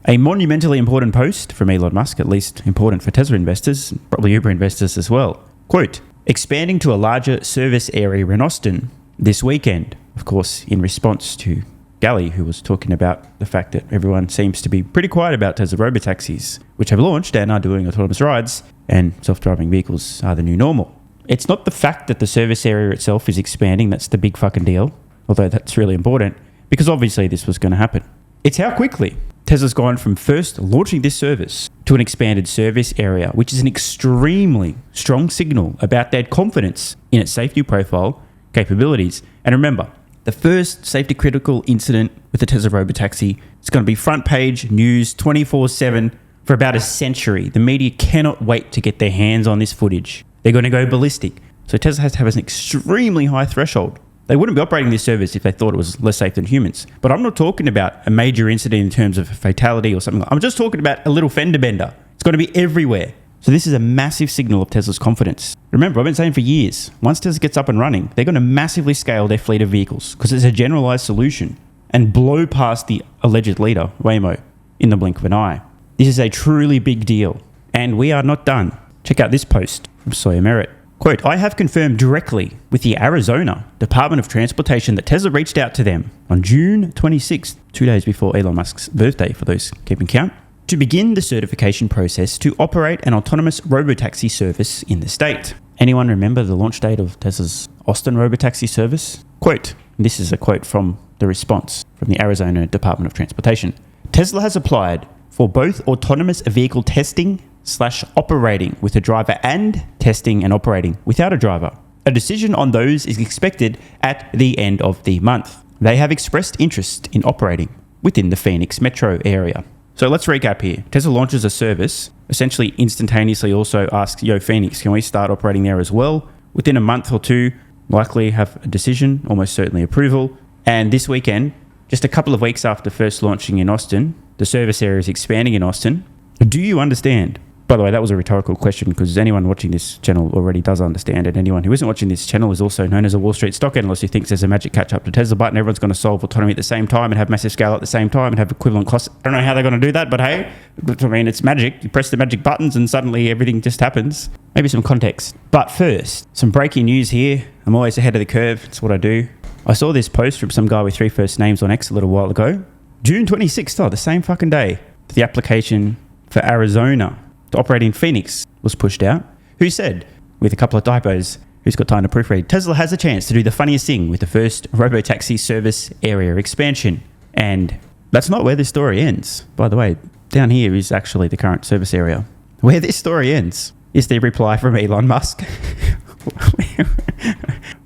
A monumentally important post from Elon Musk, at least important for Tesla investors, probably Uber investors as well. Quote, expanding to a larger service area in Austin this weekend. Of course, in response to Gally, who was talking about the fact that everyone seems to be pretty quiet about Tesla robotaxis, which have launched and are doing autonomous rides, and self-driving vehicles are the new normal. It's not the fact that the service area itself is expanding that's the big fucking deal, although that's really important, because obviously this was going to happen. It's how quickly Tesla's gone from first launching this service to an expanded service area, which is an extremely strong signal about their confidence in its safety profile, capabilities. And remember, the first safety critical incident with the Tesla Robotaxi is going to be front page news 24/7 for about a century. The media cannot wait to get their hands on this footage. They're going to go ballistic. So Tesla has to have an extremely high threshold. They wouldn't be operating this service if they thought it was less safe than humans. But I'm not talking about a major incident in terms of fatality or something. I'm just talking about a little fender bender. It's going to be everywhere. So this is a massive signal of Tesla's confidence. Remember, I've been saying for years, once Tesla gets up and running, they're going to massively scale their fleet of vehicles because it's a generalized solution and blow past the alleged leader, Waymo, in the blink of an eye. This is a truly big deal. And we are not done. Check out this post from Sawyer Merritt. Quote, I have confirmed directly with the Arizona Department of Transportation that Tesla reached out to them on June 26th, 2 days before Elon Musk's birthday, for those keeping count, to begin the certification process to operate an autonomous robotaxi service in the state. Anyone remember the launch date of Tesla's Austin robotaxi service? Quote, this is a quote from the response from the Arizona Department of Transportation. Tesla has applied for both autonomous vehicle testing/operating with a driver and testing and operating without a driver. A decision on those is expected at the end of the month. They have expressed interest in operating within the Phoenix metro area. So let's recap here. Tesla launches a service, essentially instantaneously also asks, yo, Phoenix, can we start operating there as well? Within a month or two, likely have a decision, almost certainly approval. And this weekend, just a couple of weeks after first launching in Austin, the service area is expanding in Austin. Do you understand? By the way, that was a rhetorical question because anyone watching this channel already does understand it. Anyone who isn't watching this channel is also known as a Wall Street stock analyst who thinks there's a magic catch up to Tesla button. Everyone's going to solve autonomy at the same time and have massive scale at the same time and have equivalent costs. I don't know how they're going to do that, but hey, I mean, it's magic. You press the magic buttons and suddenly everything just happens. Maybe some context. But first, some breaking news here. I'm always ahead of the curve. It's what I do. I saw this post from some guy with 3 first names on X a little while ago. June 26th, the same fucking day, the application for Arizona to operate in Phoenix was pushed out. Who said, with a couple of typos, who's got time to proofread, Tesla has a chance to do the funniest thing with the first robotaxi service area expansion. And that's not where this story ends. By the way, down here is actually the current service area. Where this story ends is the reply from Elon Musk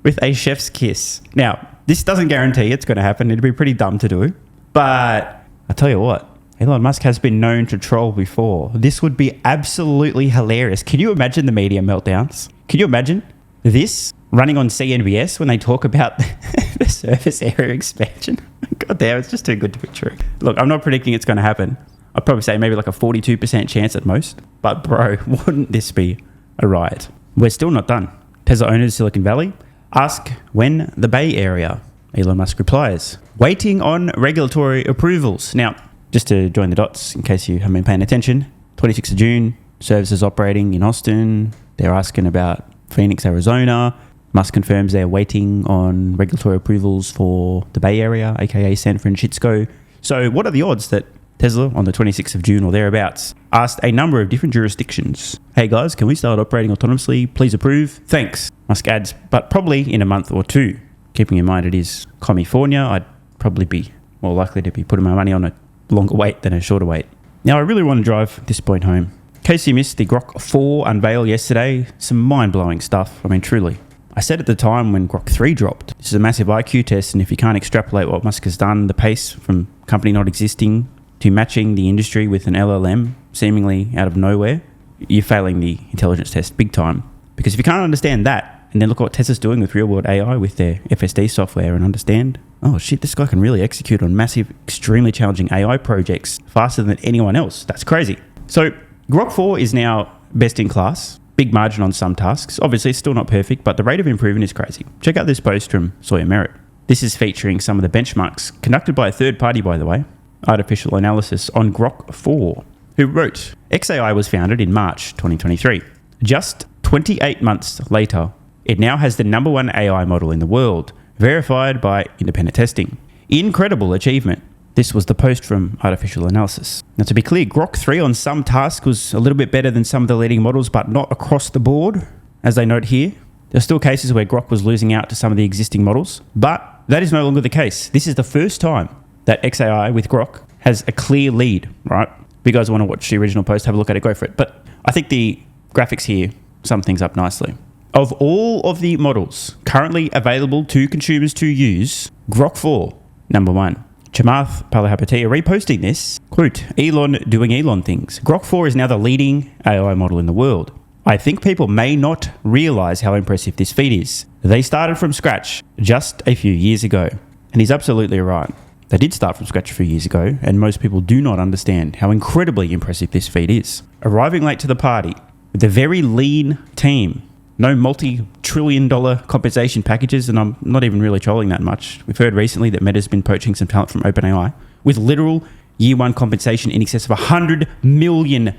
with a chef's kiss. Now, this doesn't guarantee it's going to happen. It'd be pretty dumb to do. But I'll tell you what, Elon Musk has been known to troll before. This would be absolutely hilarious. Can you imagine the media meltdowns? Can you imagine this running on CNBS when they talk about the service area expansion? God damn, it's just too good to be true. Look, I'm not predicting it's going to happen. I'd probably say maybe like a 42% chance at most. But bro, wouldn't this be a riot? We're still not done. Tesla owners Silicon Valley ask when the Bay Area. Elon Musk replies, waiting on regulatory approvals. Now, just to join the dots, in case you haven't been paying attention, 26th of June, services operating in Austin. They're asking about Phoenix, Arizona. Musk confirms they're waiting on regulatory approvals for the Bay Area, aka San Francisco. So what are the odds that Tesla, on the 26th of June or thereabouts, asked a number of different jurisdictions, hey guys, can we start operating autonomously? Please approve. Thanks. Musk adds, but probably in a month or two. Keeping in mind it is California, I'd probably be more likely to be putting my money on a longer wait than a shorter wait. Now, I really want to drive this point home. In case you missed the Grok 4 unveil yesterday, some mind-blowing stuff. I mean, truly. I said at the time when Grok 3 dropped, this is a massive IQ test, and if you can't extrapolate what Musk has done, the pace from company not existing to matching the industry with an LLM, seemingly out of nowhere, you're failing the intelligence test big time. Because if you can't understand that, and then look at what Tesla's doing with real-world AI with their FSD software and understand, oh shit, this guy can really execute on massive, extremely challenging AI projects faster than anyone else. That's crazy. So Grok 4 is now best in class. Big margin on some tasks. Obviously, it's still not perfect, but the rate of improvement is crazy. Check out this post from Sawyer Merritt. This is featuring some of the benchmarks conducted by a third party, by the way. artificial analysis on Grok 4, who wrote, XAI was founded in March 2023. Just 28 months later, it now has the #1 AI model in the world, verified by independent testing. Incredible achievement. This was the post from Artificial Analysis. Now, to be clear, Grok 3 on some tasks was a little bit better than some of the leading models, but not across the board, as they note here. There are still cases where Grok was losing out to some of the existing models, but that is no longer the case. This is the first time that XAI with Grok has a clear lead, right? If you guys want to watch the original post, have a look at it, go for it. But I think the graphics here sum things up nicely. Of all of the models currently available to consumers to use, Grok 4, #1. Chamath Palihapitiya reposting this, quote, Elon doing Elon things. Grok 4 is now the leading AI model in the world. I think people may not realize how impressive this feat is. They started from scratch just a few years ago. And he's absolutely right. They did start from scratch a few years ago, and most people do not understand how incredibly impressive this feat is. Arriving late to the party with a very lean team, no multi-trillion-dollar compensation packages, and I'm not even really trolling that much. We've heard recently that Meta's been poaching some talent from OpenAI with literal year one compensation in excess of $100 million.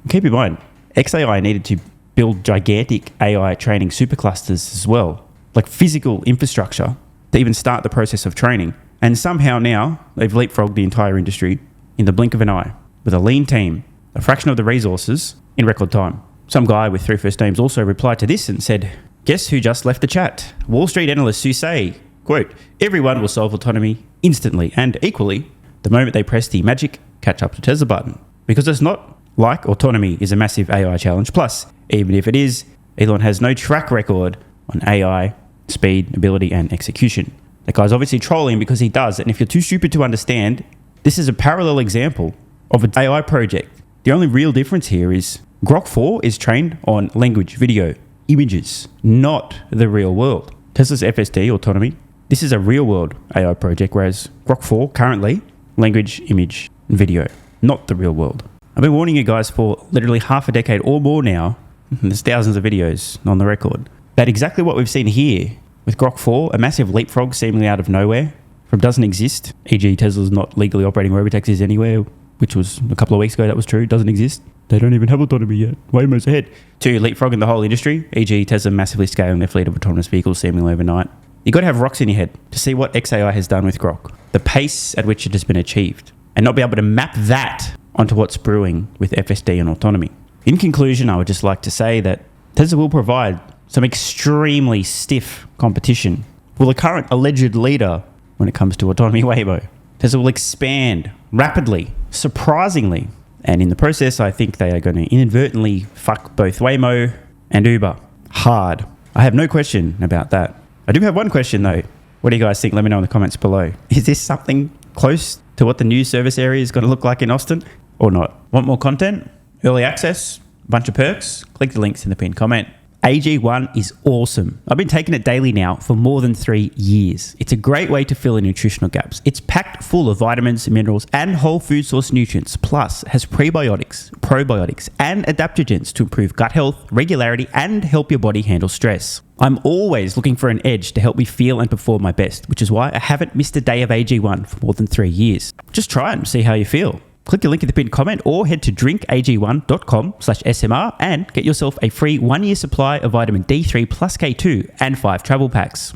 Keep in mind, XAI needed to build gigantic AI training superclusters as well, like physical infrastructure to even start the process of training. And somehow now they've leapfrogged the entire industry in the blink of an eye with a lean team, a fraction of the resources in record time. Some guy with 3 first names also replied to this and said, guess who just left the chat? Wall Street analysts who say, quote, everyone will solve autonomy instantly and equally the moment they press the magic catch up to Tesla button. Because it's not like autonomy is a massive AI challenge. Plus, even if it is, Elon has no track record on AI, speed, ability, and execution. That guy's obviously trolling because he does. And if you're too stupid to understand, this is a parallel example of an AI project. The only real difference here is Grok 4 is trained on language, video, images, not the real world. Tesla's FSD, autonomy, this is a real world AI project, whereas Grok 4 currently, language, image, and video, not the real world. I've been warning you guys for literally half a decade or more now, there's thousands of videos on the record, that exactly what we've seen here with Grok 4, a massive leapfrog seemingly out of nowhere, from doesn't exist, e.g. Tesla's not legally operating robotaxis anywhere, which was a couple of weeks ago that was true, doesn't exist. They don't even have autonomy yet. Waymo's ahead. To leapfrogging the whole industry, e.g. Tesla massively scaling their fleet of autonomous vehicles seemingly overnight. You've got to have rocks in your head to see what XAI has done with Grok, the pace at which it has been achieved, and not be able to map that onto what's brewing with FSD and autonomy. In conclusion, I would just like to say that Tesla will provide some extremely stiff competition for the current alleged leader when it comes to autonomy, Waymo. Tesla will expand rapidly, surprisingly, and in the process, I think they are going to inadvertently fuck both Waymo and Uber hard. I have no question about that. I do have one question though. What do you guys think? Let me know in the comments below. Is this something close to what the new service area is going to look like in Austin or not? Want more content? Early access? A bunch of perks? Click the links in the pinned comment. AG1 is awesome. I've been taking it daily now for more than 3 years. It's a great way to fill in nutritional gaps. It's packed full of vitamins, minerals, and whole food source nutrients. Plus, has prebiotics, probiotics, and adaptogens to improve gut health, regularity, and help your body handle stress. I'm always looking for an edge to help me feel and perform my best, which is why I haven't missed a day of AG1 for more than 3 years. Just try it and see how you feel. Click the link in the pinned comment or head to drinkag1.com/SMR and get yourself a free 1-year supply of vitamin D3 plus K2 and 5 travel packs.